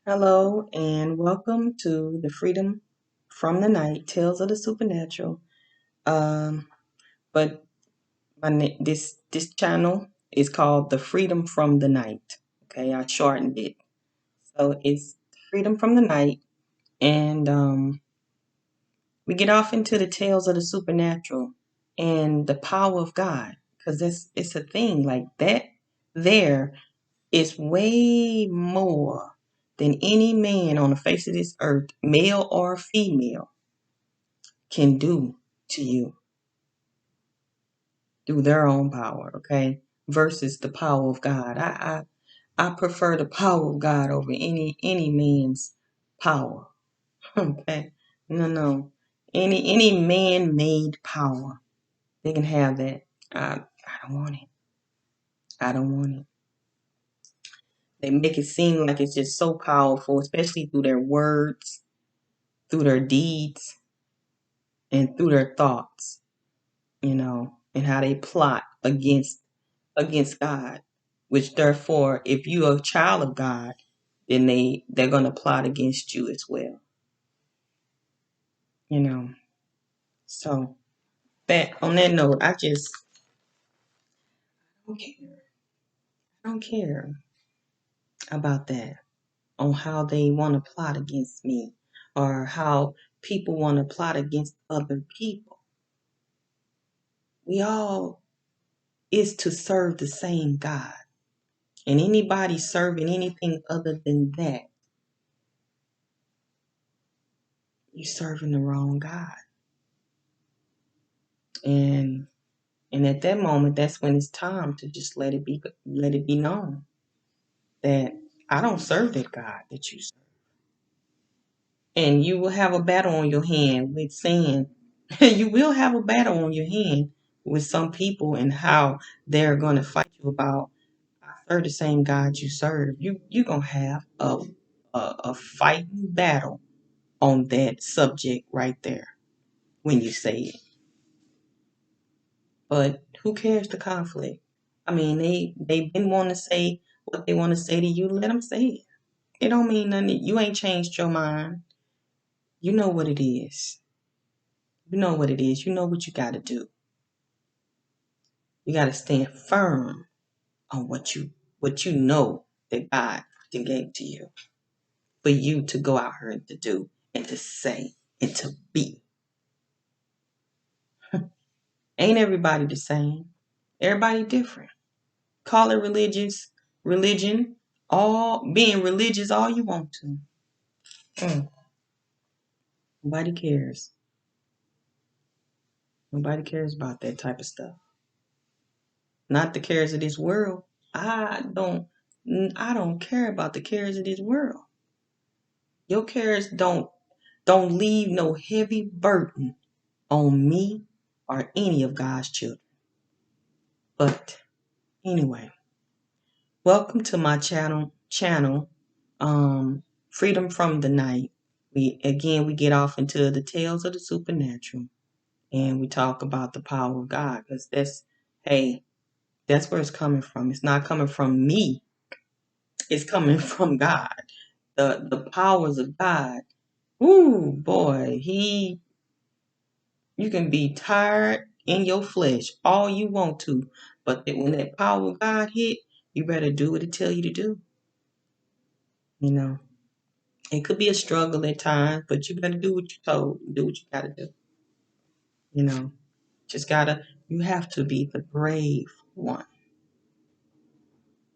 Hello and welcome to the Freedom from the Night Tales of the Supernatural. Um, but this channel is called the Freedom from the Night. Okay, I shortened it, so it's Freedom from the Night, and we get off into the tales of the supernatural and the power of God, because it's a thing like that. There is way more than any man on the face of this earth, male or female, can do to you through their own power, okay? Versus the power of God. I prefer the power of God over any man's power. Okay? No. Any man made power. They can have that. I don't want it. I don't want it. They make it seem like it's just so powerful, especially through their words, through their deeds, and through their thoughts, and how they plot against God. Which therefore, if you're a child of God, then they're gonna plot against you as well. You know. So that on that note, don't care. I don't care about that. On how they want to plot against me or how people want to plot against other people. We all is to serve the same God. And anybody serving anything other than that, you're serving the wrong God. And at that moment, that's when it's time to just let it be known that I don't serve that God that you serve. And you will have a battle on your hand with saying, you will have a battle on your hand with some people and how they're going to fight you about, I serve the same God you serve. You're going to have a fighting battle on that subject right there when you say it. But who cares the conflict? I mean, they've been wanting to say what they want to say to you. Let them say it. It don't mean nothing. You ain't changed your mind. You know what it is. You know what it is. You know what you got to do. You got to stand firm on what you know that God gave to you for you to go out here and to do and to say and to be. Ain't everybody the same? Everybody different. Call it religion, all being religious all you want to. Mm. Nobody cares. Nobody cares about that type of stuff. Not the cares of this world. I don't I don't care about the cares of this world. Your cares don't leave no heavy burden on me or any of God's children. But anyway, welcome to my channel, Freedom from the Night. We get off into the tales of the supernatural and we talk about the power of God because that's where it's coming from. It's not coming from me. It's coming from God. The powers of God. Ooh, boy, you can be tired in your flesh all you want to, but when that power of God hit, you better do what it tell you to do. You know, it could be a struggle at times, but you better do what you're told. Do what you gotta do. You know, you have to be the brave one,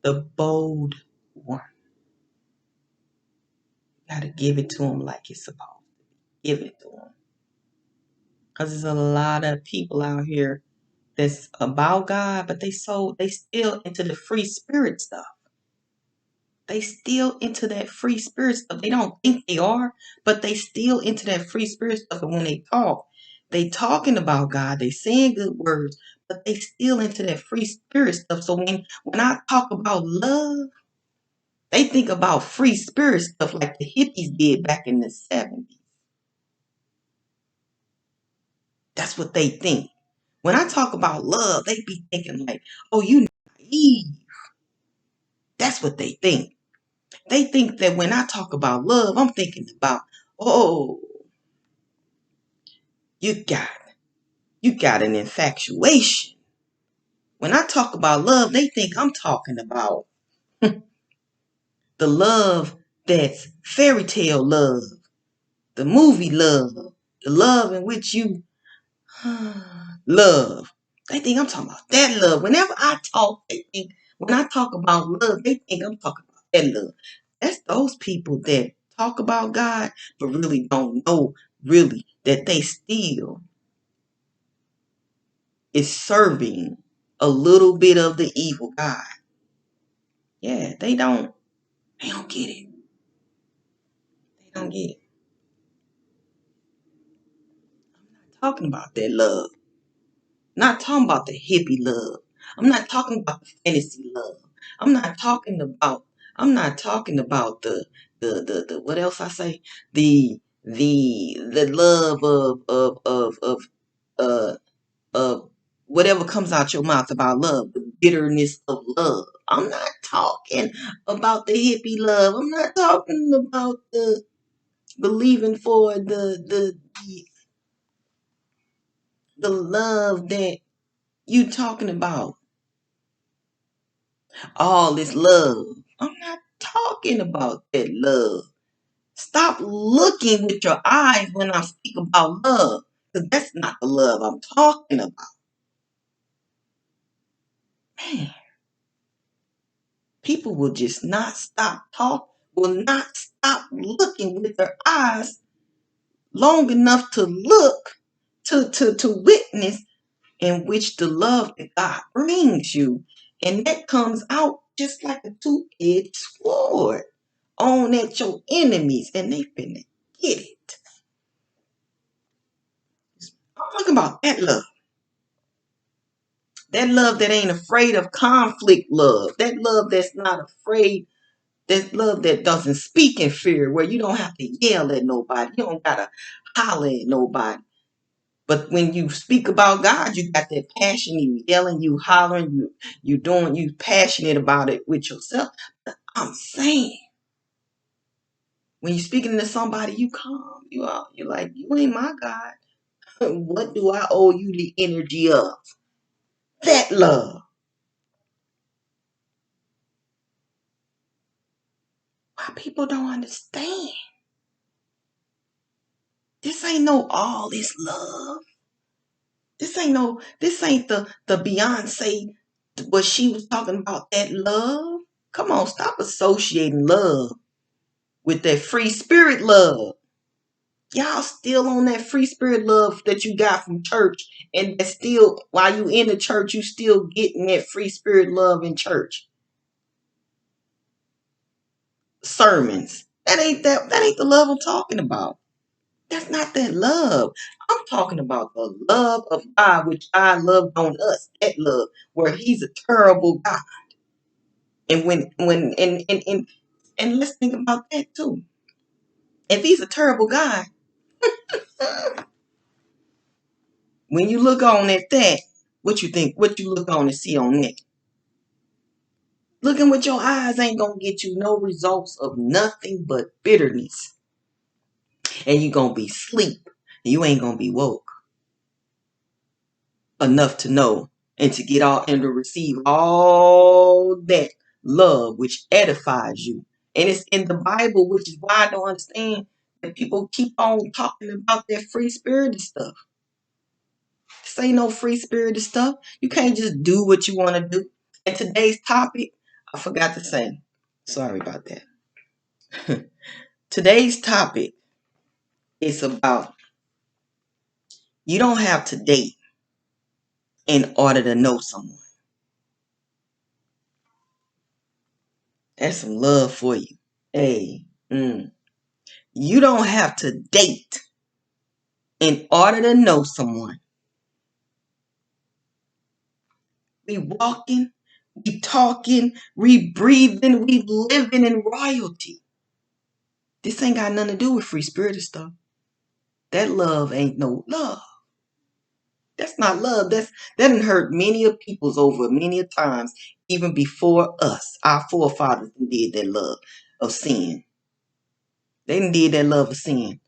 the bold one. You gotta give it to him like it's supposed to. Give it to him. Because there's a lot of people out here that's about God, but they still into the free spirit stuff. They still into that free spirit stuff. They don't think they are, but they still into that free spirit stuff. And when they talking about God, they saying good words, but they still into that free spirit stuff. So when I talk about love, they think about free spirit stuff like the hippies did back in the 70s. That's what they think. When I talk about love, they be thinking like, oh, you naive. That's what they think. They think that when I talk about love, I'm thinking about, oh, you got an infatuation. When I talk about love, they think I'm talking about the love that's fairy tale love, the movie love, the love in which you love. They think I'm talking about that love. Whenever I talk, when I talk about love, they think I'm talking about that love. That's those people that talk about God, but really don't know really that they still is serving a little bit of the evil God. Yeah, they don't get it. They don't get it. I'm not talking about that love. I'm not talking about the hippie love. I'm not talking about the fantasy love. I'm not talking about the what else I say? The love uh of whatever comes out your mouth about love, the bitterness of love. I'm not talking about the hippie love. I'm not talking about the believing for the love that you talking about. All this love. I'm not talking about that love. Stop looking with your eyes when I speak about love. Because that's not the love I'm talking about. Man, people will just not stop talking, will not stop looking with their eyes long enough to look, to witness in which the love that God brings you. And that comes out just like a two-edged sword on at your enemies, and they finna get it. I'm talking about that love. That love that ain't afraid of conflict love. That love that's not afraid. That love that doesn't speak in fear, where you don't have to yell at nobody. You don't gotta holler at nobody. But when you speak about God, you got that passion. You yelling, you hollering, you passionate about it with yourself. But I'm saying, when you're speaking to somebody, you calm. You're like, you ain't my God. What do I owe you the energy of? That love. Why people don't understand? This ain't no all this love. This ain't the Beyonce what she was talking about, that love. Come on, stop associating love with that free spirit love. Y'all still on that free spirit love that you got from church, and that still while you in the church, you still getting that free spirit love in church. Sermons. That ain't the love I'm talking about. That's not that love. I'm talking about the love of God, which God loved on us. That love, where He's a terrible God. And and let's think about that too. If He's a terrible God, when you look on at that, what you think? What you look on and see on that? Looking with your eyes ain't gonna get you no results of nothing but bitterness, and you gonna be asleep. You ain't gonna be woke enough to know and to get all and to receive all that love which edifies you. And it's in the Bible, which is why I don't understand that people keep on talking about that free spirited stuff. This ain't no free spirited stuff. You can't just do what you want to do. And today's topic, I forgot to say. Sorry about that. Today's topic is about you don't have to date in order to know someone. That's some love for you. Hey, you don't have to date in order to know someone. We walking, we talking, we breathing, we living in royalty. This ain't got nothing to do with free spirited stuff. That love ain't no love. That's not love. That done hurt many of peoples over many a times, even before us. Our forefathers did that love. of sin. They done did that love of sin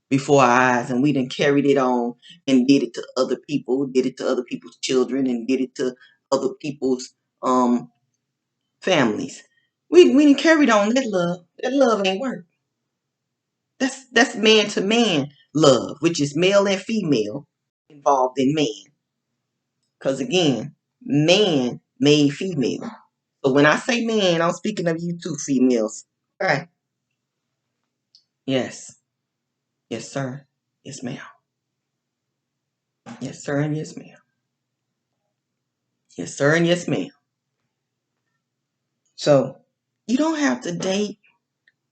before our eyes, and we done carried it on and did it to other people, did it to other people's children, and did it to other people's families. We done carried on that love. That love ain't work. That's man to man love, which is male and female involved in man. Because again, man made female. So when I say man, I'm speaking of you two females. Right. Yes. Yes, sir. Yes, ma'am. Yes, sir, and yes, ma'am. Yes, sir, and yes, ma'am. So you don't have to date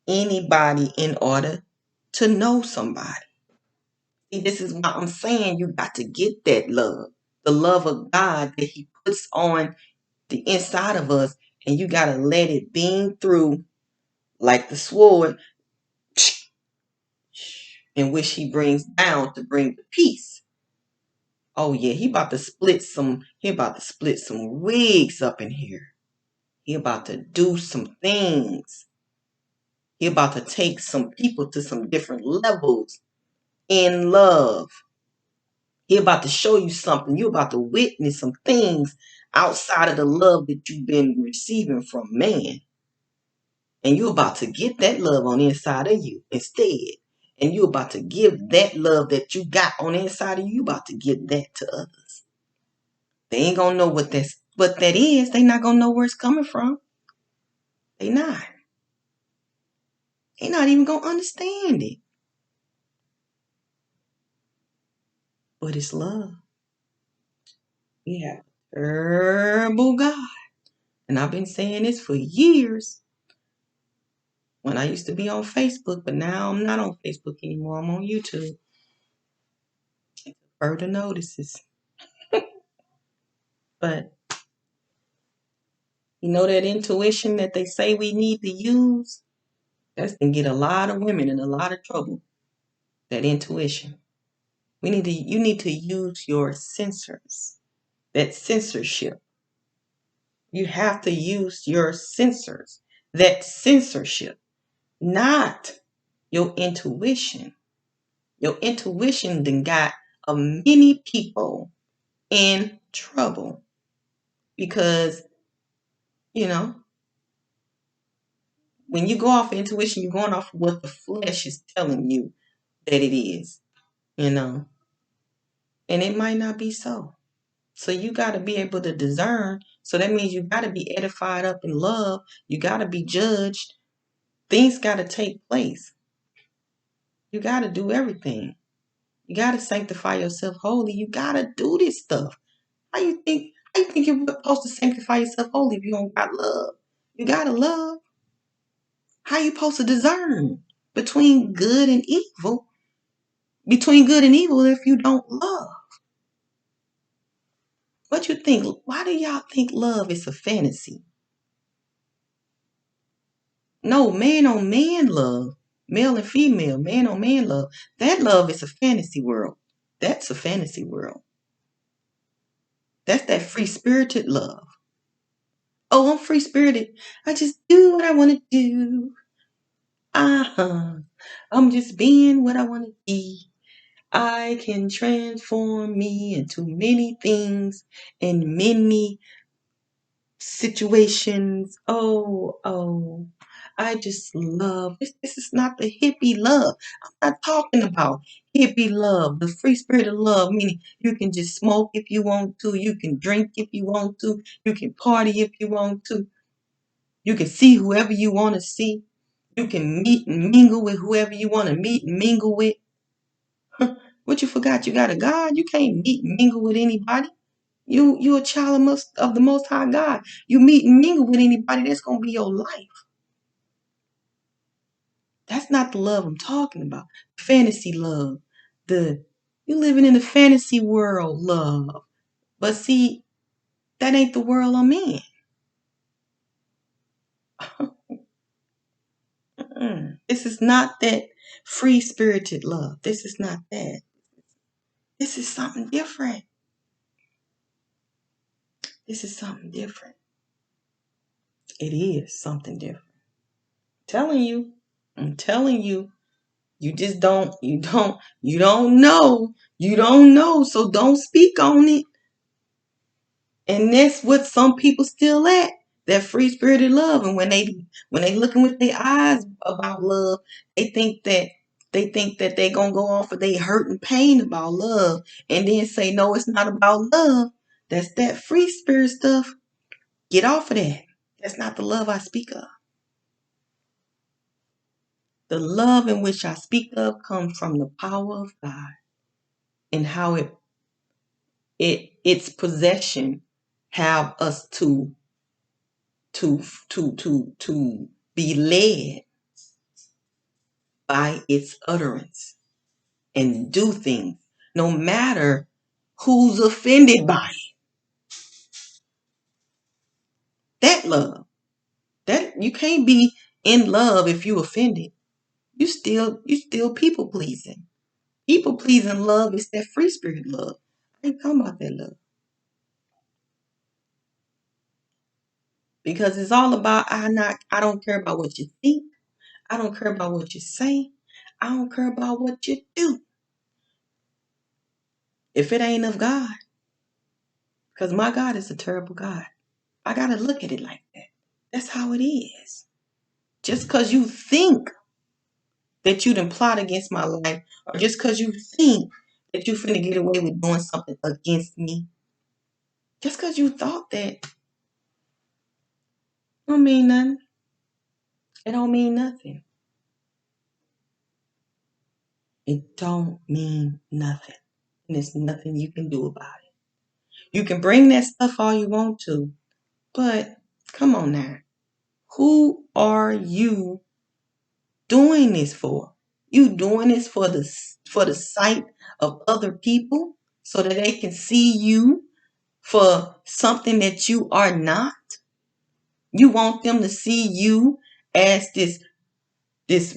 anybody in order to know somebody. See, this is why I'm saying you got to get that love. The love of God that He puts on the inside of us, and you got to let it beam through like the sword in which He brings down to bring the peace. Oh yeah, he about to split some wigs up in here. He about to do some things. He about to take some people to some different levels in love. He about to show you something. You about to witness some things outside of the love that you've been receiving from man. And you about to get that love on the inside of you instead. And you about to give that love that you got on the inside of you, you about to give that to others. They ain't gonna know what that is. They not gonna know where it's coming from. They not. They not even gonna understand it. But it's love. We have a terrible God. And I've been saying this for years when I used to be on Facebook, but now I'm not on Facebook anymore. I'm on YouTube. Further notices. But you know that intuition that they say we need to use? That's gonna get a lot of women in a lot of trouble. That intuition. You need to use your sensors. That censorship. You have to use your sensors. That censorship. Not your intuition. Your intuition then got many people in trouble because, you know, when you go off of intuition, you're going off of what the flesh is telling you that it is, you know, and it might not be so. So you got to be able to discern. So that means you got to be edified up in love. You got to be judged. Things got to take place. You got to do everything. You got to sanctify yourself holy. You got to do this stuff. How you think you're supposed to sanctify yourself holy if you don't got love? You got to love. How you supposed to discern between good and evil? Between good and evil if you don't love? What you think? Why do y'all think love is a fantasy? No, man on man love, male and female, man on man love. That love is a fantasy world. That's a fantasy world. That's that free spirited love. Oh, I'm free spirited. I just do what I want to do. I'm just being what I want to be. I can transform me into many things in many situations. Oh. I just love this. This is not the hippie love. I'm not talking about hippie love, the free spirit of love, meaning you can just smoke if you want to, you can drink if you want to, you can party if you want to, you can see whoever you want to see, you can meet and mingle with whoever you want to meet and mingle with. What you forgot? You got a God. You can't meet and mingle with anybody. You a child of the Most High God. You meet and mingle with anybody, that's gonna be your life. That's not the love I'm talking about. Fantasy love. You living in the fantasy world love. But see, that ain't the world I'm in. This is not that free spirited love. This is not that. This is something different. This is something different. It is something different. Telling you. I'm telling you. You just you don't know. You don't know. So don't speak on it. And that's what some people still at. That free spirited love. And when they looking with their eyes about love, they think that they gonna go off of they hurt and pain about love and then say no, it's not about love. That's that free spirit stuff. Get off of that. That's not the love I speak of. The love in which I speak of comes from the power of God and how its possession have us to to be led by its utterance and do things no matter who's offended by it. That love. That you can't be in love if you offended. You still people pleasing. People pleasing love is that free spirit love. I ain't talking about that love. Because it's all about I don't care about what you think. I don't care about what you say. I don't care about what you do. If it ain't of God, because my God is a terrible God. I gotta look at it like that. That's how it is. Just because you think that you done plot against my life, or just because you think that you finna get away with doing something against me, just because you thought that, don't mean nothing. It don't mean nothing. It don't mean nothing. And there's nothing you can do about it. You can bring that stuff all you want to, but come on now. Who are you doing this for? You doing this for the sight of other people so that they can see you for something that you are not? You want them to see you as this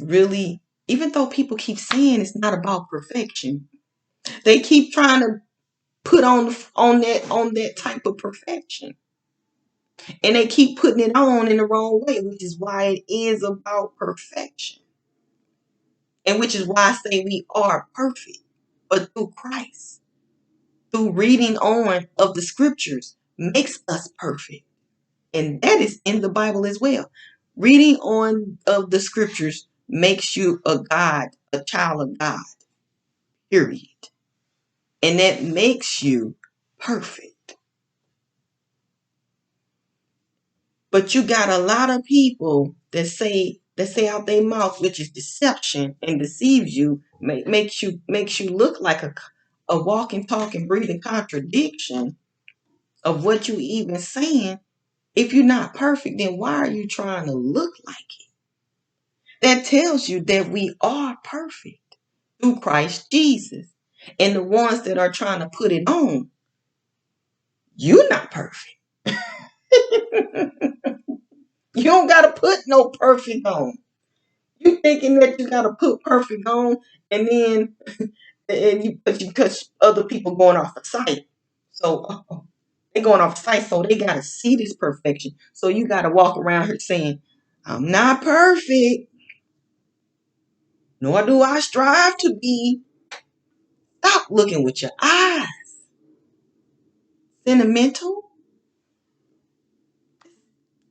really, even though people keep saying it's not about perfection, they keep trying to put on that type of perfection. And they keep putting it on in the wrong way, which is why it is about perfection. And which is why I say we are perfect. But through Christ, through reading on of the scriptures, makes us perfect. And that is in the Bible as well. Reading on of the scriptures makes you a child of God, period. And that makes you perfect. But you got a lot of people that say out their mouth, which is deception and deceives you, makes you look like a walking, talking, breathing contradiction of what you even saying. If you're not perfect, then why are you trying to look like it? That tells you that we are perfect through Christ Jesus. And the ones that are trying to put it on, you're not perfect. You don't got to put no perfect on. You thinking that you got to put perfect on, and then because other people going off the site. So they going off the site, so they got to see this perfection. So you got to walk around here saying, I'm not perfect, nor do I strive to be. Stop looking with your eyes. Sentimental.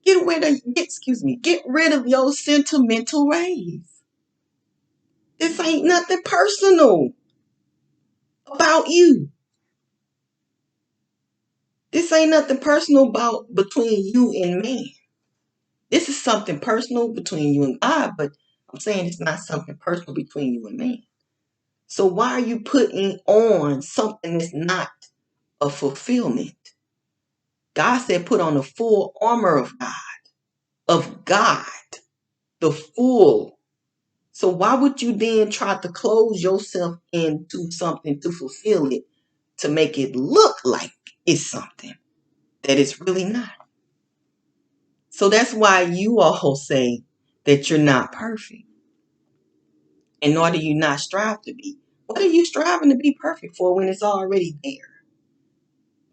Get rid of your sentimental ways. This ain't nothing personal about you. This ain't nothing personal about between you and man. This is something personal between you and God, but I'm saying it's not something personal between you and man. So why are you putting on something that's not a fulfillment? God said put on the full armor of God, the full. So why would you then try to close yourself into something to fulfill it, to make it look like it's something that it's really not? So that's why you all say that you're not perfect, and nor do you not strive to be. What are you striving to be perfect for when it's already there?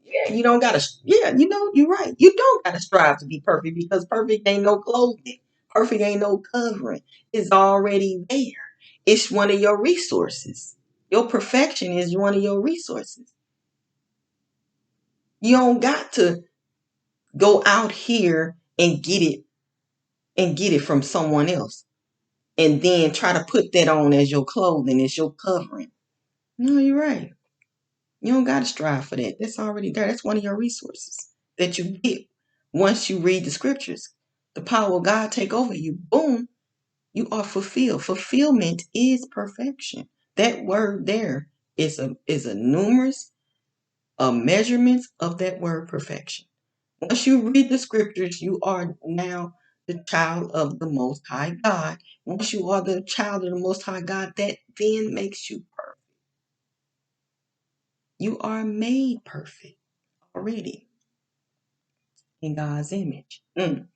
Yeah, you don't gotta. Yeah, you're right. You don't gotta strive to be perfect because perfect ain't no clothing. Perfect ain't no covering. It's already there. It's one of your resources. Your perfection is one of your resources. You don't got to go out here and get it from someone else and then try to put that on as your clothing, as your covering. No, you're right. You don't got to strive for that. That's already there. That's one of your resources that you get once you read the scriptures. The power of God take over you. Boom, you are fulfilled. Fulfillment is perfection. That word there is a numerous measurements of that word perfection. Once you read the scriptures, you are now the child of the Most High God. Once you are the child of the Most High God, that then makes you perfect. You are made perfect already in God's image, in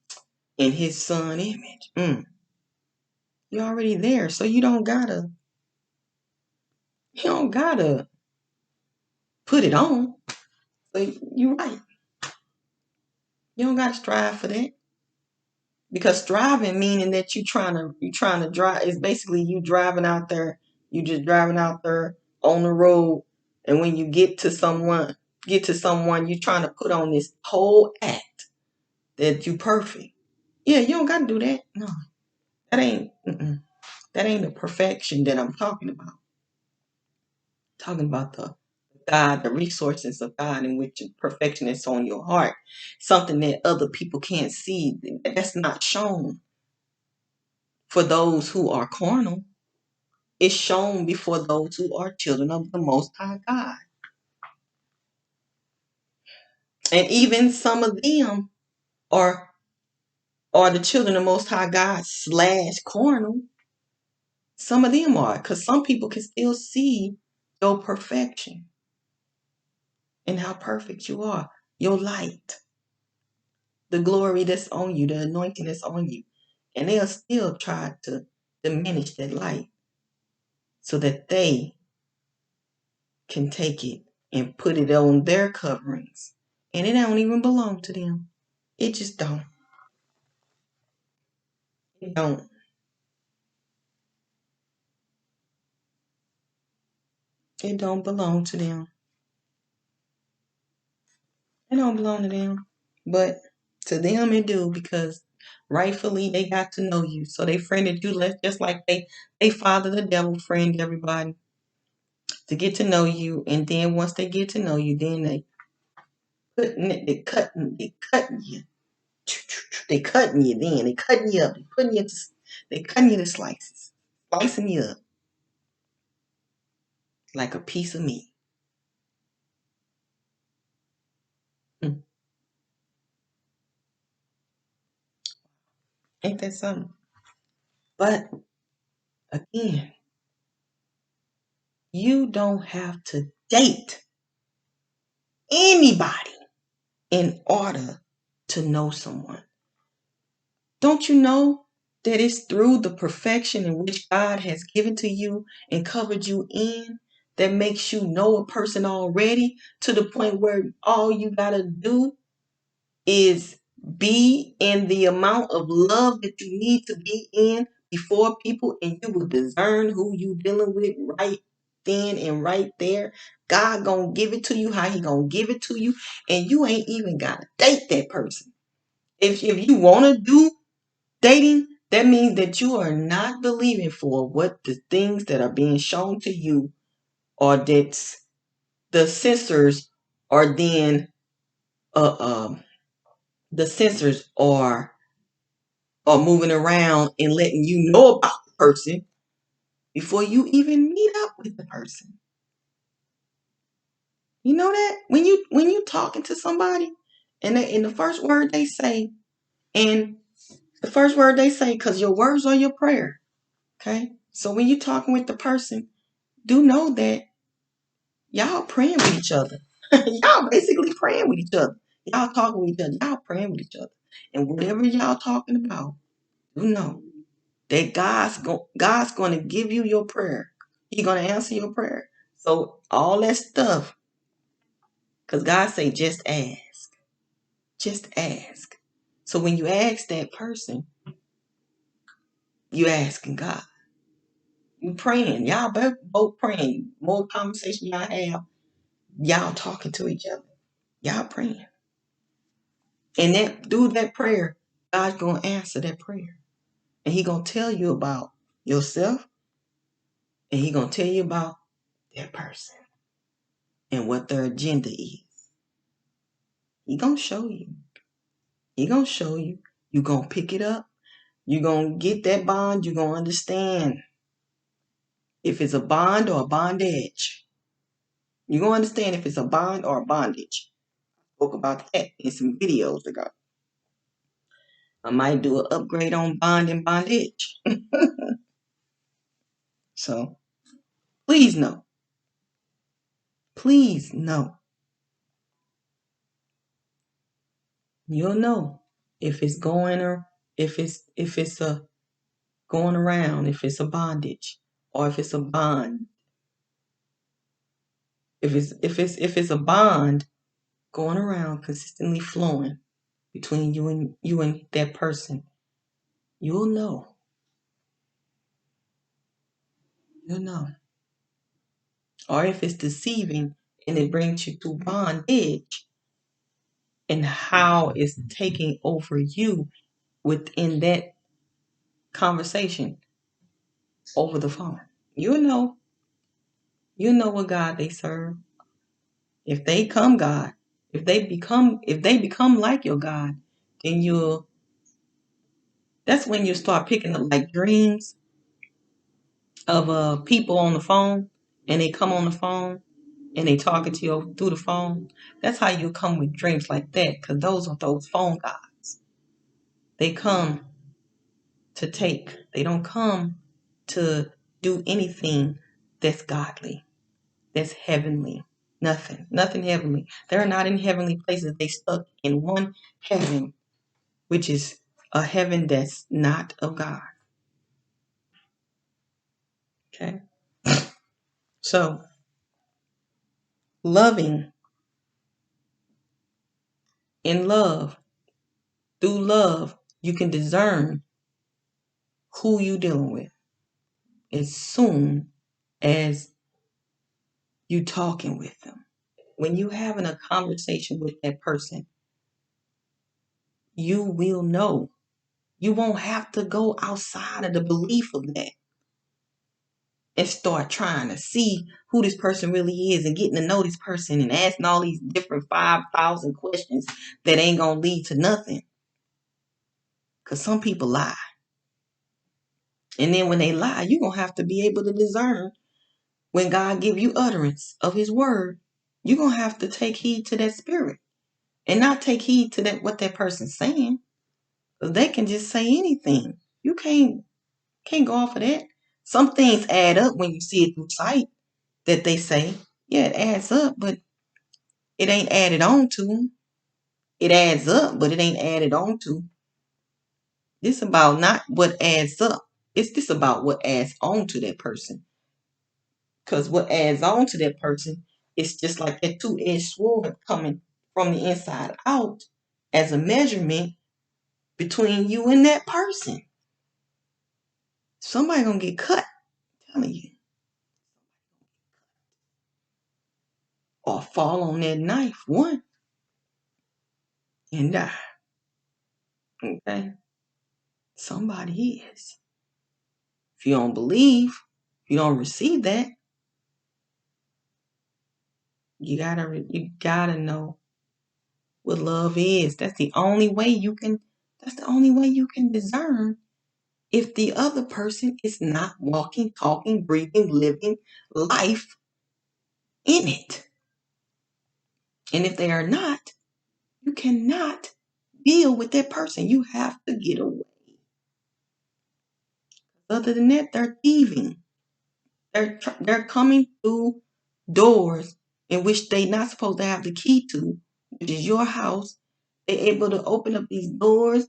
His Son image. You're already there, so you don't gotta put it on. So you're right. You don't gotta strive for that. Because striving meaning that you trying to drive is basically you driving out there, you just driving out there on the road, and when you get to someone, you trying to put on this whole act that you perfect. Yeah, you don't gotta do that. No, that ain't that ain't the perfection that I'm talking about. Talking about the God, the resources of God in which perfection is on your heart. Something that other people can't see. That's not shown for those who are carnal. It's shown before those who are children of the Most High God. And even some of them are are the children of the Most High God slash carnal. Some of them are, because some people can still see your perfection and how perfect you are, your light, the glory that's on you, the anointing that's on you. And they'll still try to diminish that light so that they can take it and put it on their coverings. And it don't even belong to them. It just don't. It don't. It don't belong to them. It don't belong to them. But to them it do, because rightfully they got to know you. So they friended you just like they father the devil friend everybody to get to know you. And then once they get to know you, then they cutting you. They cutting you then. They cutting you up. They cutting you to slices. Slicing you up like a piece of meat. Hmm. Ain't that something? But again, you don't have to date anybody in order to know someone. Don't you know that it's through the perfection in which God has given to you and covered you in that makes you know a person already, to the point where all you got to do is be in the amount of love that you need to be in before people, and you will discern who you dealing with right then and right there. God gonna give it to you how He gonna give it to you, and you ain't even gotta date that person. If you wanna do dating, that means that you are not believing for what the things that are being shown to you, or that the censors are then uh the censors are moving around and letting you know about the person before you even meet up with the person. You know that when you talking to somebody, and the first word they say, and the first word they say, because your words are your prayer. Okay, so when you talking with the person, do know that y'all praying with each other. Y'all basically praying with each other. Y'all talking with each other. Y'all praying with each other. And whatever y'all talking about, do know that God's going to give you your prayer. He's going to answer your prayer. So all that stuff, because God say just ask, just ask. So when you ask that person, You asking God. You praying. Y'all both praying. More conversation y'all have. Y'all talking to each other. Y'all praying. And that through that prayer, God's gonna answer that prayer. And He gonna tell you about yourself. And He gonna tell you about that person and what their agenda is. He gonna show you. He gonna show you. You gonna pick it up. You gonna get that bond. You gonna understand if it's a bond or a bondage. You gonna understand if it's a bond or a bondage. Spoke about that in some videos ago. I might do an upgrade on bond and bondage. So please know. Please know. You'll know if it's going or if it's a going around, if it's a bondage or if it's a bond. If it's a bond going around consistently flowing between you and that person, you'll know. You'll know. Or if it's deceiving and it brings you to bondage and how it's taking over you within that conversation over the phone. You'll know. You'll know what God they serve. If they come God, if they become like your God, then that's when you start picking up like dreams of people on the phone, and they come on the phone and they talking to you through the phone. That's how you come with dreams like that, because those are those phone gods. They come to take. They don't come to do anything that's godly, that's heavenly. Nothing heavenly. They're not in heavenly places. They stuck in one heaven, which is a heaven that's not of God. Okay? So, loving in love, through love, you can discern who you dealing with as soon as you talking with them. When you having a conversation with that person, you will know. You won't have to go outside of the belief of that and start trying to see who this person really is and getting to know this person and asking all these different 5,000 questions that ain't going to lead to nothing. Because some people lie. And then when they lie, you're going to have to be able to discern when God give you utterance of his word. You're going to have to take heed to that spirit and not take heed to that what that person's saying. Because they can just say anything. You can't go off of that. Some things add up when you see it through sight that they say. Yeah, it adds up, but it ain't added on to. It adds up, but it ain't added on to. This about not what adds up. It's this about what adds on to that person. Because what adds on to that person is just like that two-edged sword coming from the inside out as a measurement between you and that person. Somebody gonna get cut, I'm telling you. Or fall on that knife, one, and die. Okay? Somebody is. If you don't believe, if you don't receive that, you gotta know what love is. That's the only way you can discern if the other person is not walking, talking, breathing, living life in it. And if they are not, you cannot deal with that person. You have to get away. Other than that, they're thieving. They're coming through doors in which they're not supposed to have the key to, which is your house. They're able to open up these doors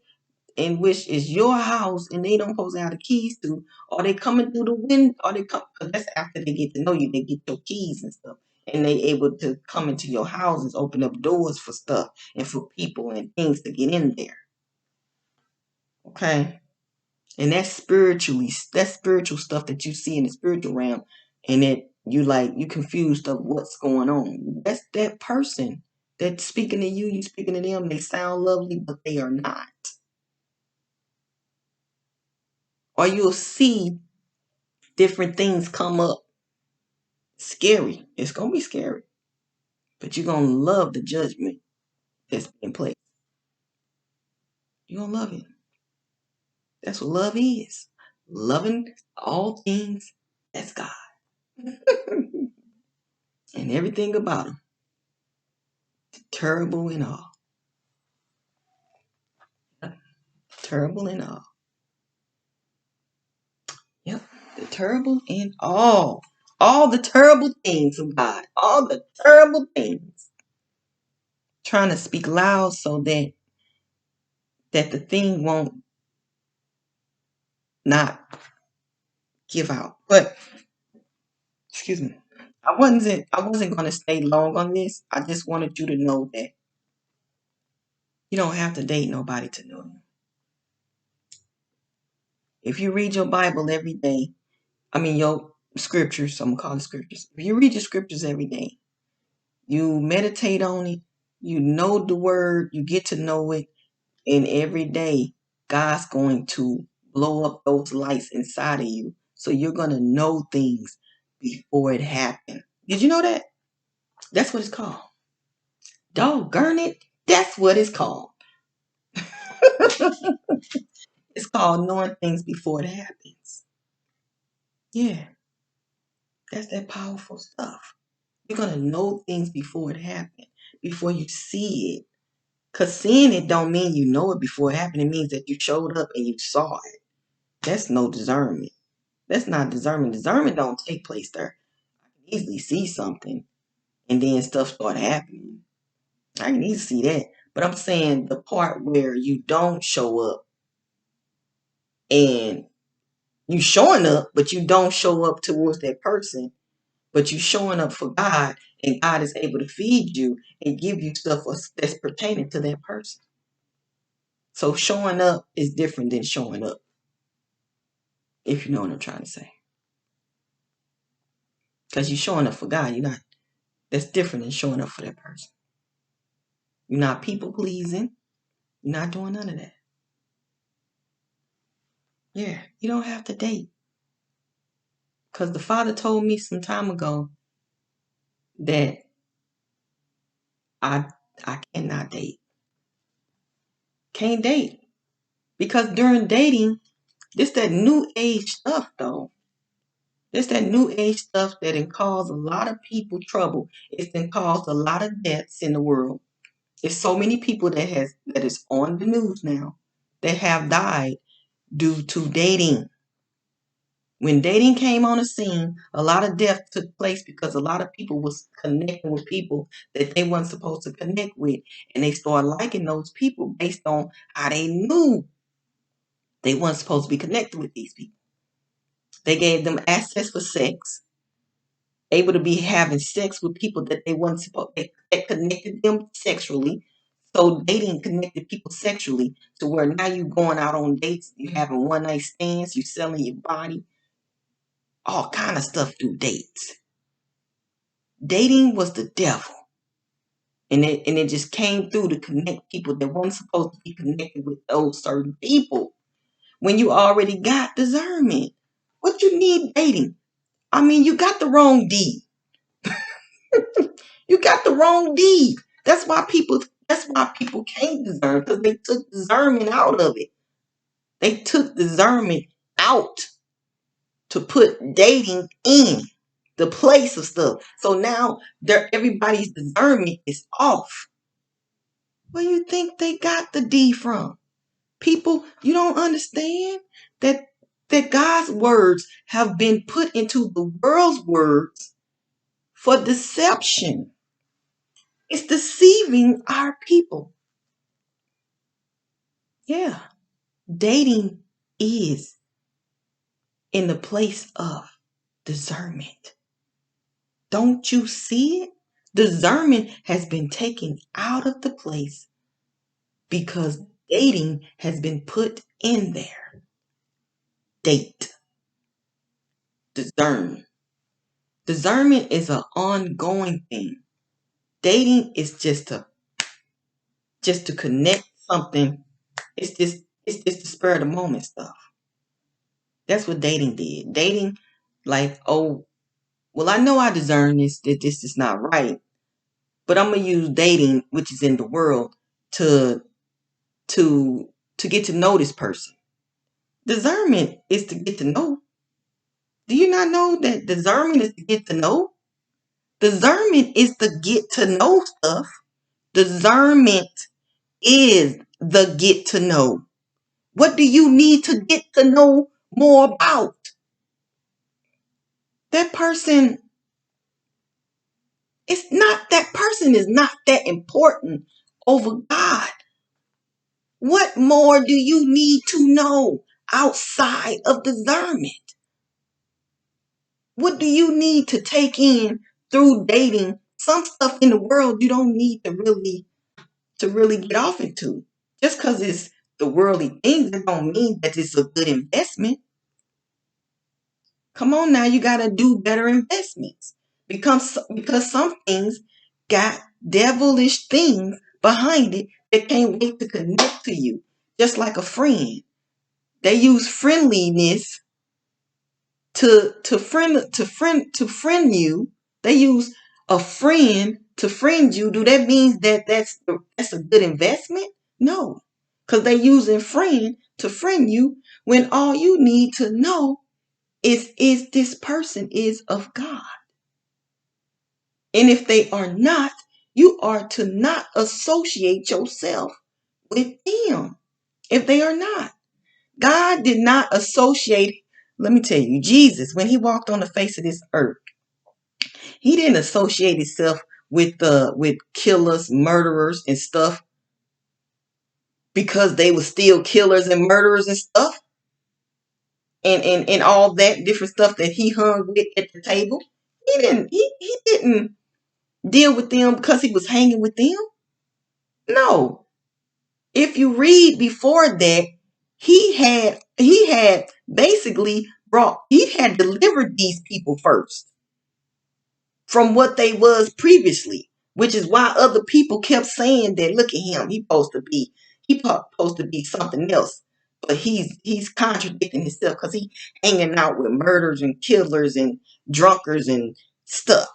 in which is your house and they don't supposed to have the keys to, or they coming through the window, or they come, because that's after they get to know you, they get your keys and stuff, and they able to come into your houses, open up doors for stuff and for people and things to get in there. Okay? And that's spiritual stuff that you see in the spiritual realm, and that you confused of what's going on. That's that person that's speaking to you, you speaking to them, they sound lovely, but they are not. Or you'll see different things come up. Scary. It's gonna be scary. But you're gonna love the judgment that's in place. You're gonna love it. That's what love is. Loving all things as God. And everything about him. Terrible and all. Terrible and all. Yep. The terrible and all. All the terrible things of God. All the terrible things. Trying to speak loud so that the thing won't not give out. But excuse me. I wasn't gonna stay long on this. I just wanted you to know that you don't have to date nobody to know you. If you read your Bible every day, I mean your scriptures, I'm gonna call it scriptures. If you read your scriptures every day, you meditate on it, you know the word, you get to know it, and every day God's going to blow up those lights inside of you. So you're gonna know things before it happens. Did you know that? That's what it's called. Doggone it. That's what it's called. It's called knowing things before it happens. Yeah, that's that powerful stuff. You're going to know things before it happens, before you see it. Because seeing it don't mean you know it before it happened. It means that you showed up and you saw it. That's no discernment. That's not discernment. Discernment don't take place there. I can easily see something and then stuff start happening. I can easily see that. But I'm saying the part where you don't show up and you showing up, but you don't show up towards that person, but you showing up for God, and God is able to feed you and give you stuff that's pertaining to that person. So showing up is different than showing up, if you know what I'm trying to say. Because you're showing up for God, you're not. That's different than showing up for that person. You're not people pleasing. You're not doing none of that. Yeah, you don't have to date. Because the Father told me some time ago that I I cannot date. Can't date. Because during dating, this that new age stuff though. This that new age stuff that can cause a lot of people trouble. It's can cause a lot of deaths in the world. There's so many people that is on the news now that have died due to dating. When dating came on the scene, a lot of death took place because a lot of people was connecting with people that they weren't supposed to connect with, and they started liking those people based on how they knew they weren't supposed to be connected with these people. They gave them access for sex, able to be having sex with people that they weren't supposed that connected them sexually. So dating connected people sexually to where now you going out on dates, you having one night stands, you selling your body, all kind of stuff through dates. Dating was the devil. And it just came through to connect people that weren't supposed to be connected with those certain people. When you already got discernment. What you need dating? I mean, you got the wrong deed. You got the wrong deed. That's why people can't discern, because they took discernment out of it. They took discernment out to put dating in the place of stuff. So now everybody's discernment is off. Where you think they got the D from? People, you don't understand that God's words have been put into the world's words for deception. It's deceiving our people. Yeah. Dating is in the place of discernment. Don't you see it? Discernment has been taken out of the place, because dating has been put in there. date. Discern. Discernment is an ongoing thing. Dating is just to connect something. It's the spur of the moment stuff. That's what dating did. Dating, like, oh, well, I know I discern that this is not right, but I'm gonna use dating, which is in the world, to to get to know this person. Discernment is to get to know. Do you not know that discernment is to get to know? Discernment is to get to know stuff. Discernment is the get to know. What do you need to get to know more about? That person that person is not that important over God. What more do you need to know outside of discernment? What do you need to take in through dating? Some stuff in the world you don't need to really get off into. Just because it's the worldly things, it don't mean that it's a good investment. Come on now, you gotta do better investments. Because some things got devilish things behind it that can't wait to connect to you. Just like a friend. They use friendliness to friend you. They use a friend to friend you. Do that mean that that's a good investment? No. Because they using friend to friend you when all you need to know is this person is of God. And if they are not, you are to not associate yourself with them. If they are not. God did not associate, let me tell you, Jesus, when he walked on the face of this earth, he didn't associate himself with killers, murderers, and stuff because they were still killers and murderers and stuff and all that different stuff that he hung with at the table. He didn't deal with them because he was hanging with them. No. If you read before that, he had basically he had delivered these people first from what they was previously, which is why other people kept saying that look at him, he supposed to be something else. But he's contradicting himself because he hanging out with murderers and killers and drunkards and stuff.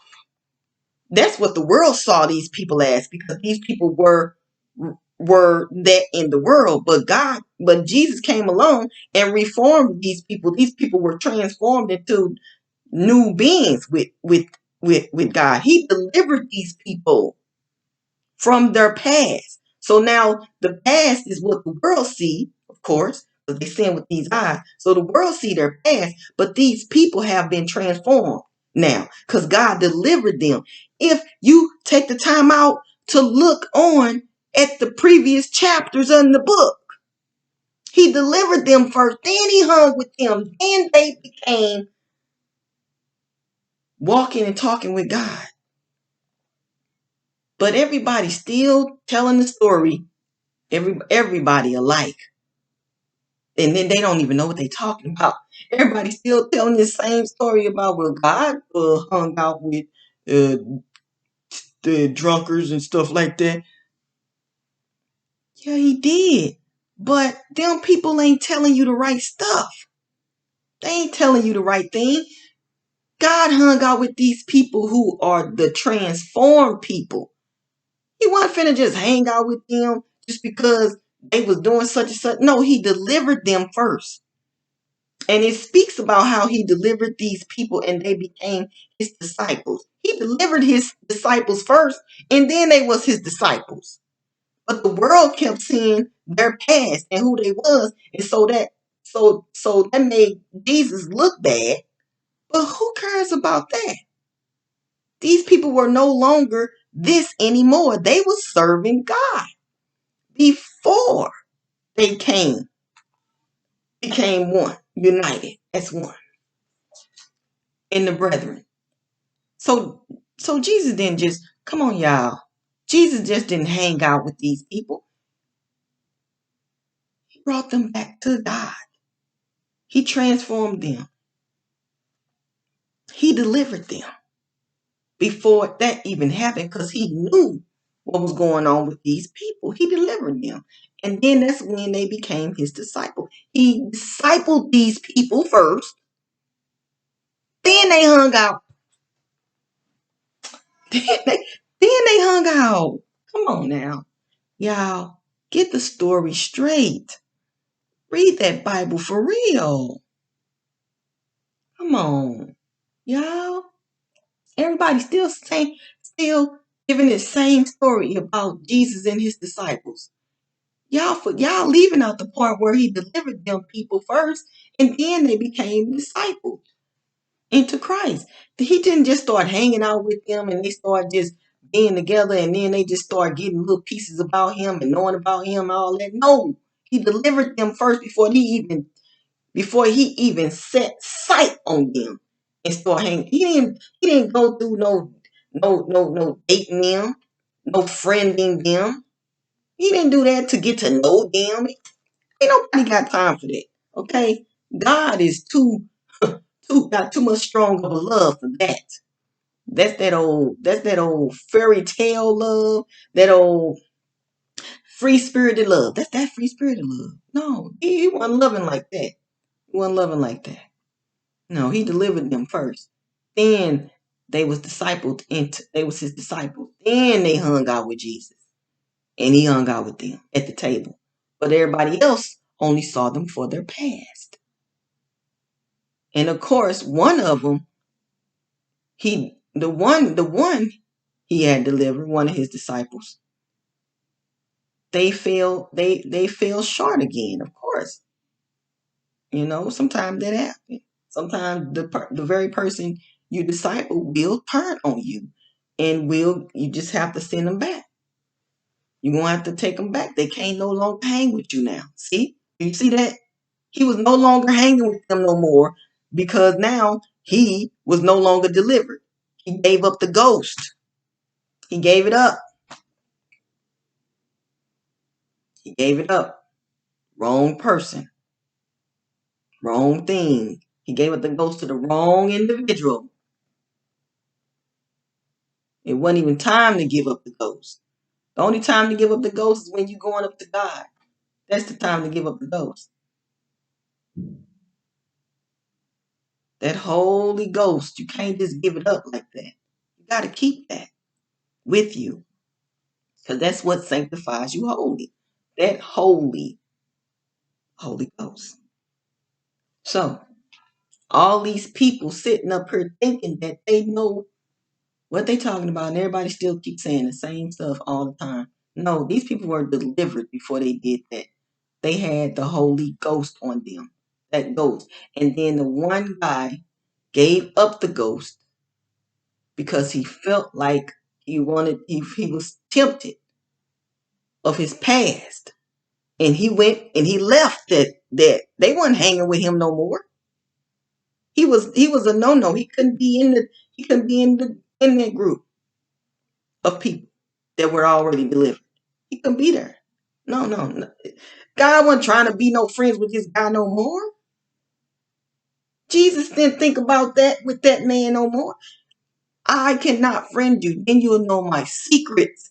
That's what the world saw these people as because these people were that in the world. But Jesus came along and reformed these people. These people were transformed into new beings with God. He delivered these people from their past. So now the past is what the world see, of course, because they sin with these eyes. So the world see their past, but these people have been transformed now because God delivered them. If you take the time out to look on at the previous chapters in the book, he delivered them first, then he hung with them, then they became walking and talking with God. But everybody's still telling the story, everybody alike. And then they don't even know what they're talking about. Everybody's still telling the same story about, well, God hung out with uh, the drunkards and stuff like that. Yeah, he did. But them people ain't telling you the right stuff. They ain't telling you the right thing. God hung out with these people who are the transformed people. He wasn't finna just hang out with them just because they was doing such and such. No, he delivered them first. And it speaks about how he delivered these people and they became his disciples. He delivered his disciples first and then they was his disciples. But the world kept seeing their past and who they was. And so that made Jesus look bad. But who cares about that? These people were no longer this anymore. They were serving God before they became one, united as one in the brethren. So so Jesus didn't just come on, y'all. Jesus just didn't hang out with these people. He brought them back to God. He transformed them. He delivered them before that even happened because he knew what was going on with these people. He delivered them. And then that's when they became his disciple. He discipled these people first. Then they hung out. Then they hung out. Come on now. Y'all, get the story straight. Read that Bible for real. Come on. Y'all. Everybody still giving the same story about Jesus and his disciples. Y'all leaving out the part where he delivered them people first, and then they became disciples into Christ. He didn't just start hanging out with them and they start just being together and then they just start getting little pieces about him and knowing about him and all that. No, he delivered them first before he even set sight on them and start hanging. He didn't go through no dating them, no friending them. He didn't do that to get to know them. Ain't nobody got time for that. Okay? God is got too much strong of a love for that. That's that old fairy tale love, that old free spirited love. That's that free spirited love. No, he wasn't loving like that. He wasn't loving like that. No, he delivered them first. Then they was they was his disciples. Then they hung out with Jesus. And he hung out with them at the table. But everybody else only saw them for their past. And of course, one of them, the one he had delivered, one of his disciples, they fell short again, of course. Sometimes that happens. Sometimes the very person you disciple will turn on you, and you just have to send them back. You're gonna have to take them back. They can't no longer hang with you now. See? You see that? He was no longer hanging with them no more because now he was no longer delivered. He gave up the ghost. He gave it up. He gave it up. Wrong person. Wrong thing. He gave up the ghost to the wrong individual. It wasn't even time to give up the ghost. The only time to give up the ghost is when you're going up to God. That's the time to give up the ghost. That Holy Ghost, you can't just give it up like that. You got to keep that with you because that's what sanctifies you holy. That Holy Ghost. So, all these people sitting up here thinking that they know what they talking about, and everybody still keeps saying the same stuff all the time. No, these people were delivered before they did that. They had the Holy Ghost on them. That ghost. And then the one guy gave up the ghost because he felt like he was tempted of his past. And he went and he left that they weren't hanging with him no more. He was a no-no. He couldn't be in that group of people that were already delivered. He couldn't be there. No. God wasn't trying to be no friends with this guy no more. Jesus didn't think about that with that man no more. I cannot friend you. Then you'll know my secrets.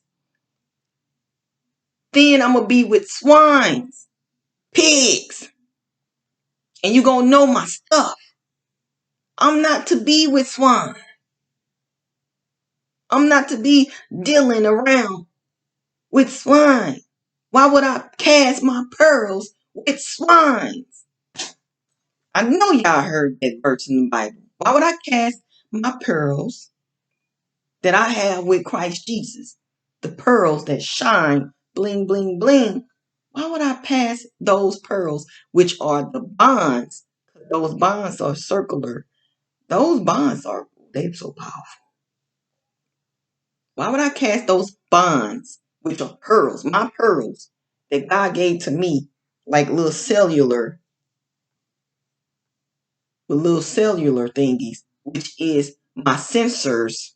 Then I'm going to be with swines, pigs, and you're going to know my stuff. I'm not to be with swine. I'm not to be dealing around with swine. Why would I cast my pearls with swines? I know y'all heard that verse in the Bible. Why would I cast my pearls that I have with Christ Jesus? The pearls that shine, bling, bling, bling. Why would I pass those pearls, which are the bonds? Those bonds are circular. Those bonds they're so powerful. Why would I cast those bonds, which are pearls, my pearls, that God gave to me, like little cellular thingies, which is my sensors,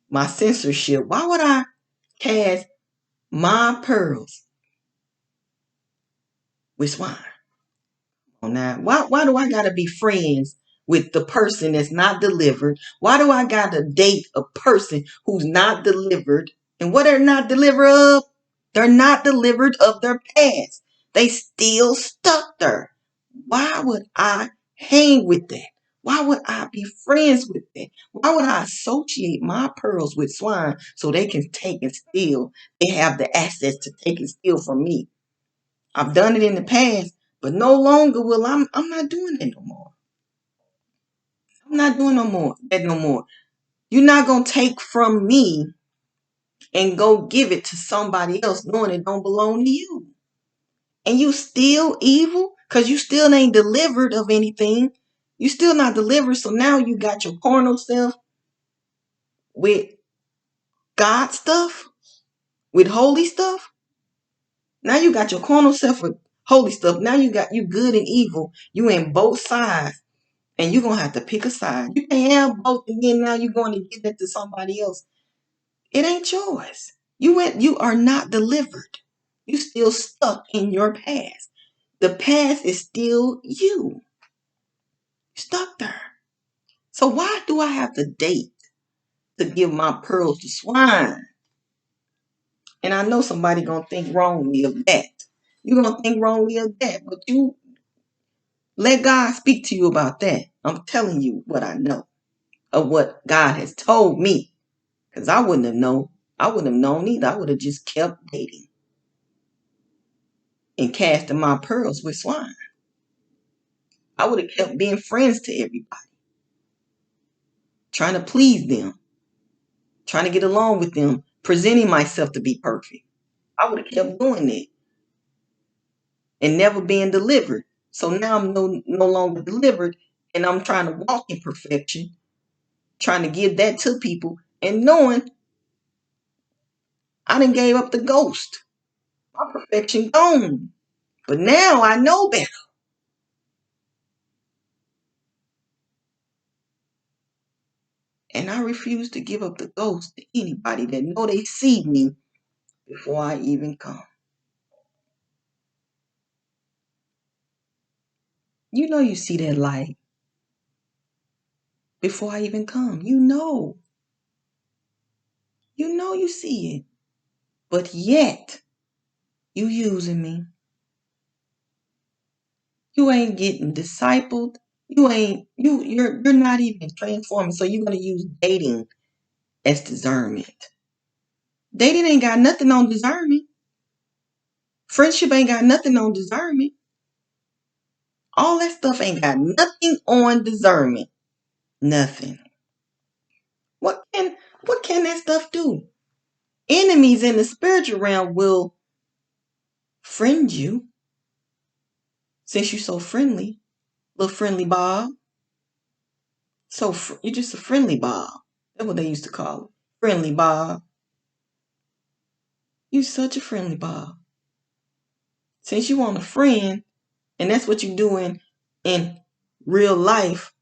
my censorship. Why would I cast my pearls with swine? Now, why do I gotta be friends with the person that's not delivered? Why do I gotta date a person who's not delivered? And what they're not delivered of? They're not delivered of their past. They still stuck there. Why would I hang with that? Why would I be friends with that? Why would I associate my pearls with swine so they can take and steal? They have the access to take and steal from me. I've done it in the past, but no longer will I'm not doing that no more. I'm not doing no more. You're not gonna take from me and go give it to somebody else knowing it don't belong to you. And you still evil because you still ain't delivered of anything. You still not delivered. So now you got your carnal self with God stuff, with holy stuff. Now you got your carnal self with holy stuff. Now you got you good and evil. You in both sides. And you're gonna have to pick a side. You can't have both, and then now you're going to give it to somebody else. It ain't yours. You are not delivered. You still stuck in your past. The past is still you. Stuck there. So why do I have to date to give my pearls to swine? And I know somebody gonna think wrongly of that. You're gonna think wrongly of that, but you let God speak to you about that. I'm telling you what I know of what God has told me. Because I wouldn't have known. I wouldn't have known either. I would have just kept dating and casting my pearls with swine. I would have kept being friends to everybody, trying to please them, trying to get along with them, presenting myself to be perfect. I would have kept doing that and never being delivered. So now I'm no longer delivered and I'm trying to walk in perfection, trying to give that to people and knowing I done gave up the ghost. My perfection gone. But now I know better. And I refuse to give up the ghost to anybody that know they see me before I even come. You know you see that light before I even come. You know. You know you see it. But yet, you using me. You ain't getting discipled. You're not even transforming. So you're gonna use dating as discernment. Dating ain't got nothing on discernment. Friendship ain't got nothing on discernment. All that stuff ain't got nothing on discernment. Nothing. What can that stuff do? Enemies in the spiritual realm will friend you since you're so friendly, little friendly Bob. So you're just a friendly Bob. That's what they used to call it. Friendly Bob. You such a friendly Bob. Since you want a friend, and that's what you're doing in real life,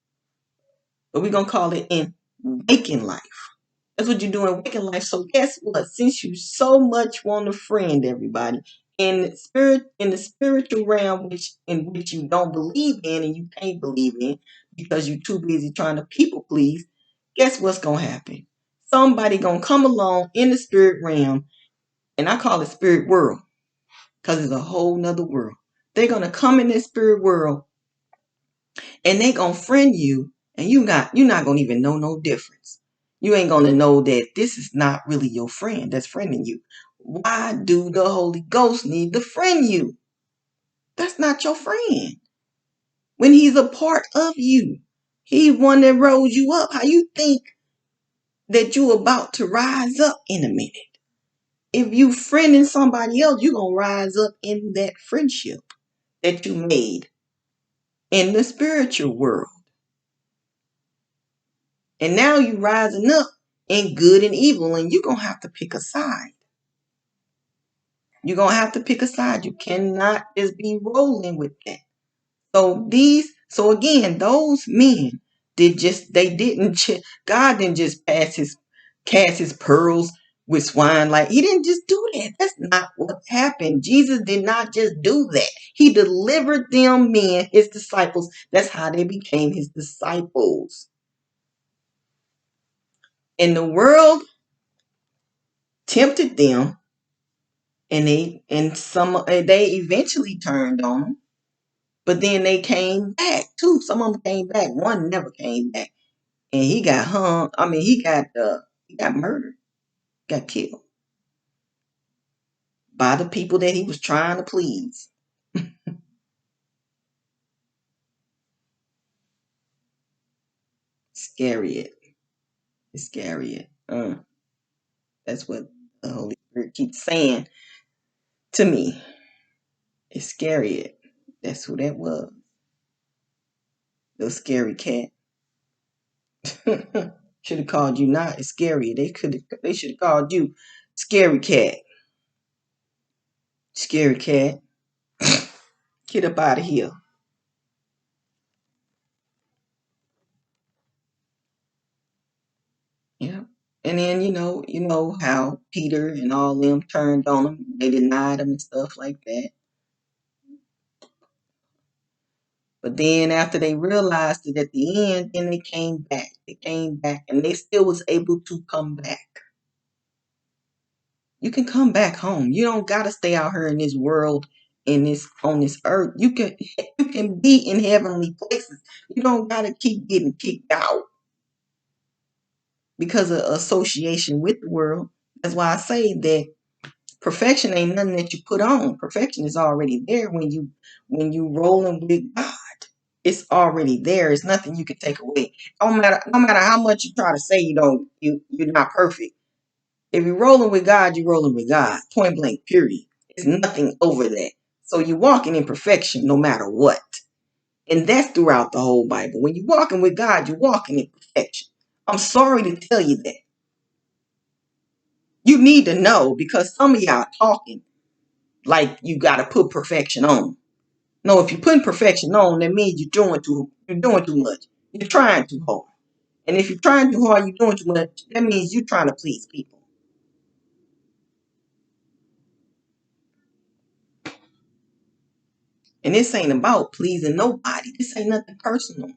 but we're gonna call it in waking life. That's what you're doing in waking life. So guess what? Since you so much want a friend, everybody, in the spiritual realm in which you don't believe in and you can't believe in because you're too busy trying to people please, guess what's gonna happen? Somebody gonna come along in the spirit realm, and I call it spirit world, because it's a whole nother world. They're gonna come in this spirit world and they gonna friend you, and you're not gonna even know no difference. You ain't gonna know that this is not really your friend that's friending you. Why do the Holy Ghost need to friend you? That's not your friend. When he's a part of you, he one that rose you up. How you think that you about to rise up in a minute? If you friending somebody else, you gonna rise up in that friendship that you made in the spiritual world. And now you rising up in good and evil, and you're gonna have to pick a side. You're gonna have to pick a side. You cannot just be rolling with that. So again, those men God didn't just cast his pearls with swine. Like, he didn't just do that. That's not what happened. Jesus did not just do that. He delivered them men, his disciples. That's how they became his disciples. And the world tempted them, and they eventually turned on them. But then they came back too. Some of them came back. One never came back, and he got hung. I mean, he got murdered, got killed by the people that he was trying to please. Scary it. It's scary it. That's what the Holy Spirit keeps saying to me. It's scary it. That's who that was. The scary cat. Should have called you not scary. They should have called you scary cat. Scary cat. Get up out of here. Yeah. And then you know how Peter and all them turned on him. They denied him and stuff like that. But then after they realized it at the end, then they came back. They came back and they still was able to come back. You can come back home. You don't gotta stay out here in this world, in this on this earth. You can be in heavenly places. You don't gotta keep getting kicked out because of association with the world. That's why I say that perfection ain't nothing that you put on. Perfection is already there when you rolling with God. It's already there. It's nothing you can take away. No matter how much you try to say you're not perfect. If you're rolling with God, you're rolling with God. Point blank, period. There's nothing over that. So you're walking in perfection no matter what. And that's throughout the whole Bible. When you're walking with God, you're walking in perfection. I'm sorry to tell you that. You need to know because some of y'all talking like you got to put perfection on. No, if you're putting perfection on, that means you're doing too much. You're trying too hard. And if you're trying too hard, you're doing too much, that means you're trying to please people. And this ain't about pleasing nobody. This ain't nothing personal.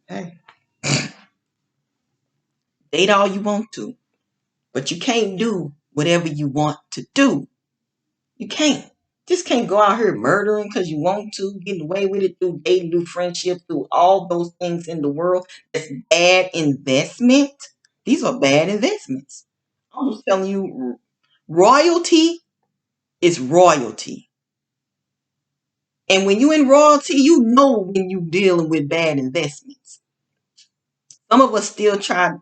Hey, date all you want to, but you can't do whatever you want to do. You can't. Just can't go out here murdering because you want to, getting away with it through dating, through friendship, through all those things in the world. That's bad investment. These are bad investments. I'm just telling you, royalty is royalty. And when you in royalty, you know when you dealing with bad investments. Some of us still try,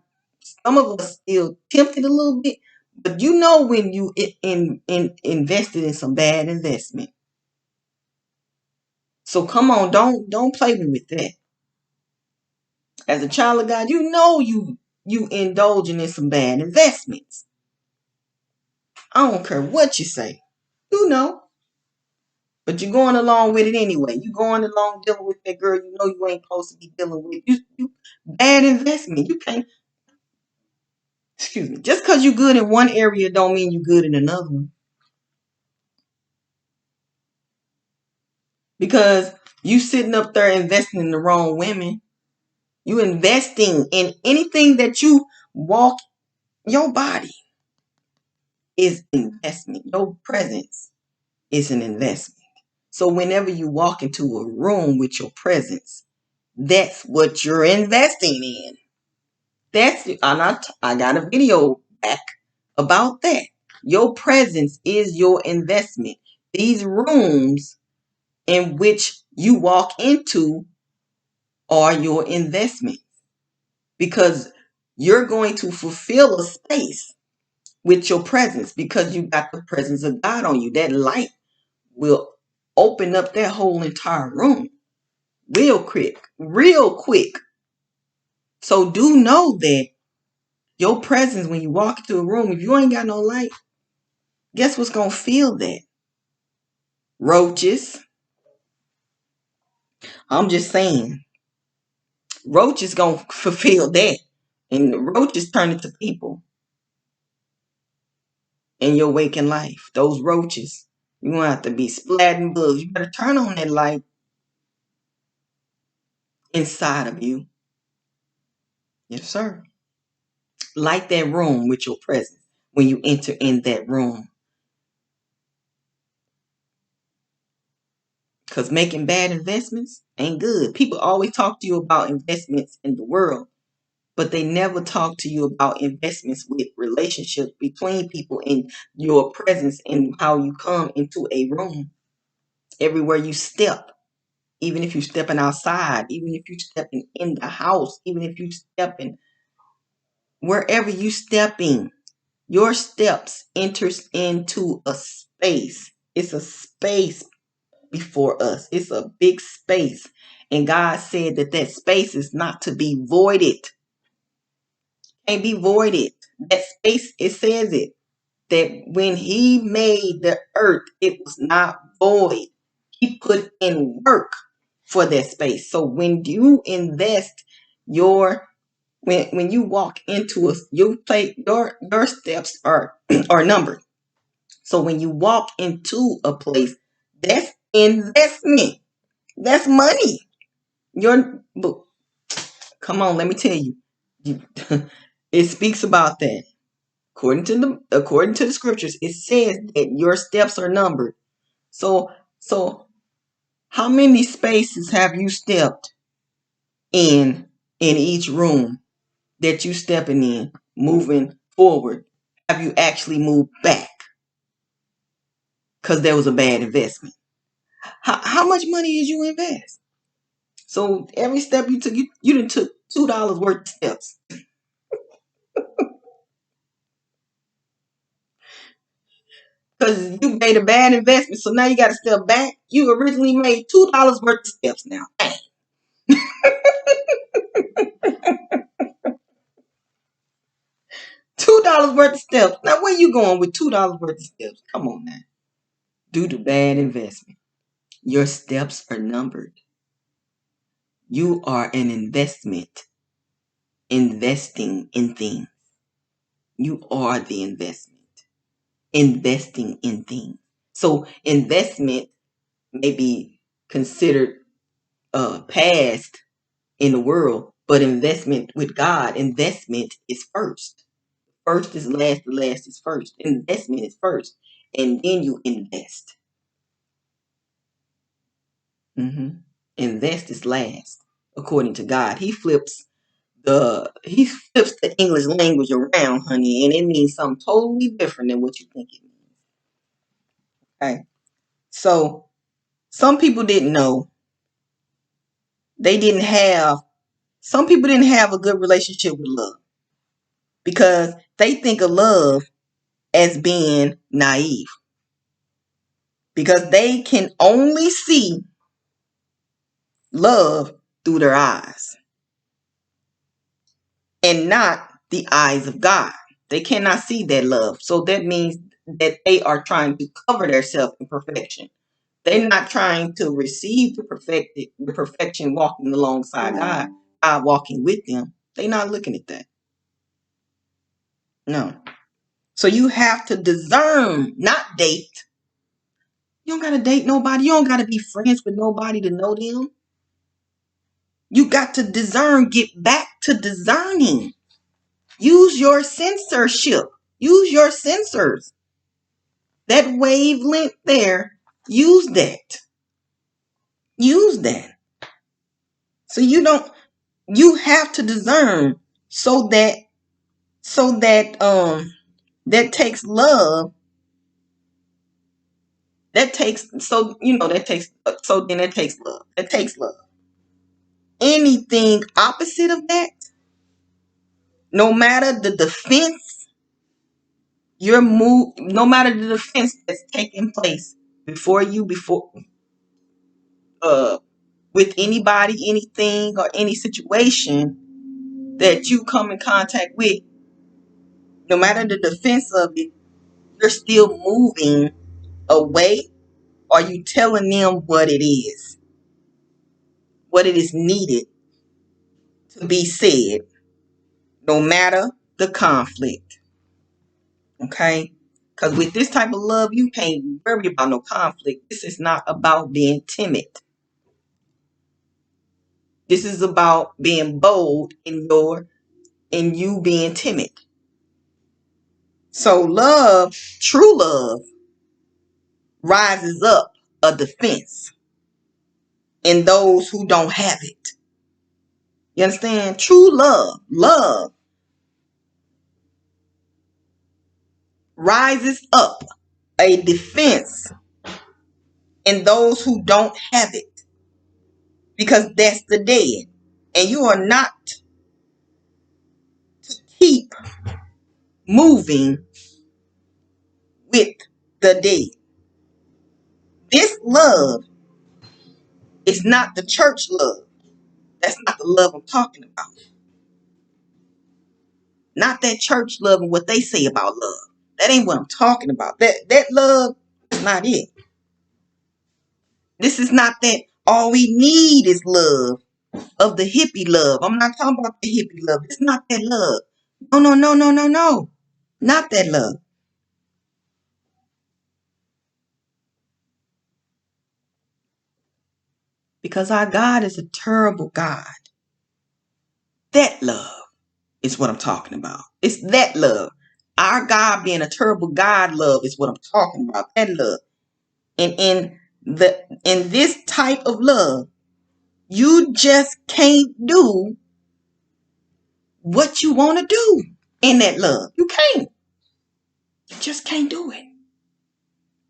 some of us still tempted a little bit, but you know when you invested in some bad investment. So come on, don't play me with that. As a child of God, you know you indulging in some bad investments. I don't care what you say. You know. But you're going along with it anyway. You going along dealing with that girl you know you ain't supposed to be dealing with. You bad investment. You can't, excuse me. Just because you're good in one area don't mean you're good in another one. Because you sitting up there investing in the wrong women. You investing in anything that you walk, your body is investment. Your presence is an investment. So whenever you walk into a room with your presence, that's what you're investing in. I got a video back about that. Your presence is your investment. These rooms in which you walk into are your investment because you're going to fulfill a space with your presence because you got the presence of God on you. That light will open up that whole entire room real quick, real quick. So do know that your presence when you walk into a room, if you ain't got no light, guess what's gonna feel that? Roaches. I'm just saying, roaches gonna fulfill that. And the roaches turn into people in your waking life. Those roaches. You're going to have to be splatting bugs. You better turn on that light inside of you. Yes, sir. Light that room with your presence when you enter in that room. Because making bad investments ain't good. People always talk to you about investments in the world, but they never talk to you about investments with relationships between people and your presence and how you come into a room. Everywhere you step, even if you're stepping outside, even if you're stepping in the house, even if you're stepping wherever you stepping, your steps enters into a space. It's a space before us. It's a big space. And God said that that space is not to be voided. Can't be voided. That space, it says it. That when he made the earth, it was not void. He put in work for that space. So when you invest your when you walk into a you play your steps are are numbered. So when you walk into a place, that's investment. That's money. Your book. Come on, let me tell you. It speaks about that. According to the scriptures, it says that your steps are numbered. So how many spaces have you stepped in each room that you stepping in, moving forward? Have you actually moved back? Because there was a bad investment. How much money did you invest? So every step you took, you done took $2 worth of steps. Because you made a bad investment, so now you got to step back. You originally made $2 worth of steps now. $2 worth of steps. Now where you going with $2 worth of steps? Come on now. Due to bad investment. Your steps are numbered. You are an investment. Investing in things. You are the investment. Investing in things. So investment may be considered past in the world, but investment with God, investment is first. First is last, the last is first. Investment is first, and then you invest. Invest is last, according to God. He flips the English language around, honey, and it means something totally different than what you think it means. Okay, so some people didn't know. They didn't have. Some people didn't have a good relationship with love because they think of love as being naive because they can only see love through their eyes and not the eyes of God. They cannot see that love. So that means that they are trying to cover themselves in perfection. They're not trying to receive the perfection walking alongside God, God walking with them. They're not looking at that. No. So you have to discern, not date. You don't got to date nobody. You don't got to be friends with nobody to know them. You got to discern, get back to discerning. Use your censorship. Use your sensors. That wavelength there, use that. Use that. So you have to discern so that that takes love. That takes so then it takes love. It takes love. Anything opposite of that, no matter the defense, no matter the defense that's taking place before uh with anybody, anything, or any situation that you come in contact with, no matter the defense of it, you're still moving away. Or you telling them what it is needed to be said, no matter the conflict. Okay? Because with this type of love, you can't worry about no conflict. This is not about being timid. This is about being bold in you being timid. So love, true love, rises up a defense in those who don't have it. You understand? True love rises up a defense in those who don't have it. Because that's the dead. And you are not to keep moving with the dead. This love is not the church love. That's not the love I'm talking about. Not that church love and what they say about love. That ain't what I'm talking about. That love is not it. This is not that all we need is love of the hippie love. I'm not talking about the hippie love. It's not that love. No. Not that love. Because our God is a terrible God. That love is what I'm talking about. It's that love. Our God being a terrible God love is what I'm talking about. That love. And in this type of love, you just can't do what you want to do in that love. You can't. You just can't do it.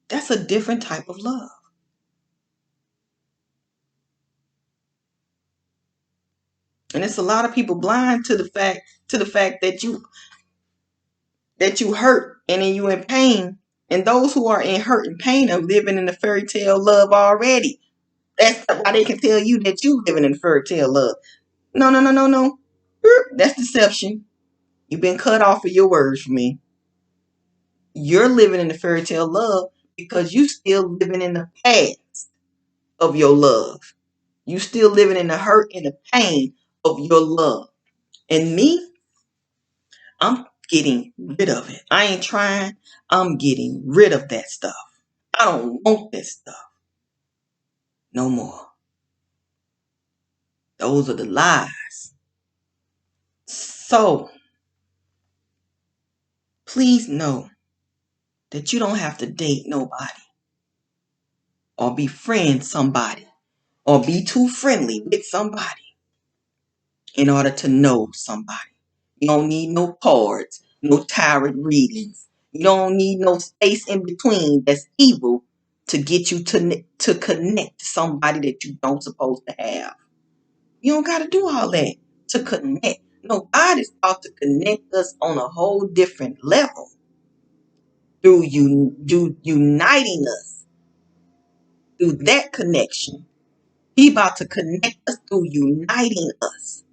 That's a different type of love. And it's a lot of people blind to the fact that you hurt and then you in pain. And those who are in hurt and pain are living in the fairy tale love already. That's why they can tell you that you living in fairy tale love. No. That's deception. You've been cut off of your words from me. You're living in the fairy tale love because you still living in the past of your love. You still living in the hurt and the pain of your love. And me, I'm getting rid of it. I ain't trying. I'm getting rid of that stuff. I don't want that stuff no more. Those are the lies. So, please know that you don't have to date nobody or befriend somebody or be too friendly with somebody in order to know somebody. You don't need no cards, no tarot readings. You don't need no space in between that's evil to get you to connect to somebody that you don't supposed to have. You don't got to do all that to connect. No, God is about to connect us on a whole different level through uniting us through that connection. He about to connect us through uniting us.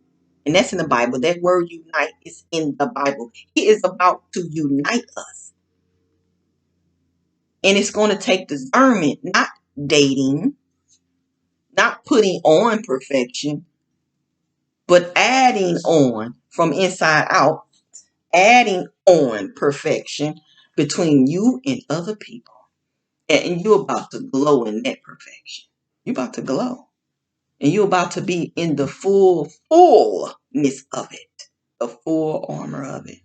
And that's in the Bible. That word unite is in the Bible. He is about to unite us. And it's going to take discernment, not dating, not putting on perfection, but adding on from inside out, adding on perfection between you and other people. And you're about to glow in that perfection. You're about to glow. And you're about to be in the fullness of it, the full armor of it.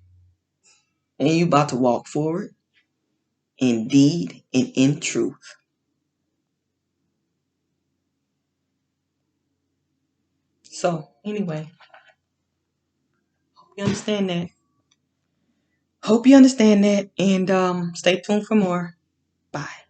And you're about to walk forward in deed and in truth. So, anyway, hope you understand that. Hope you understand that. And stay tuned for more. Bye.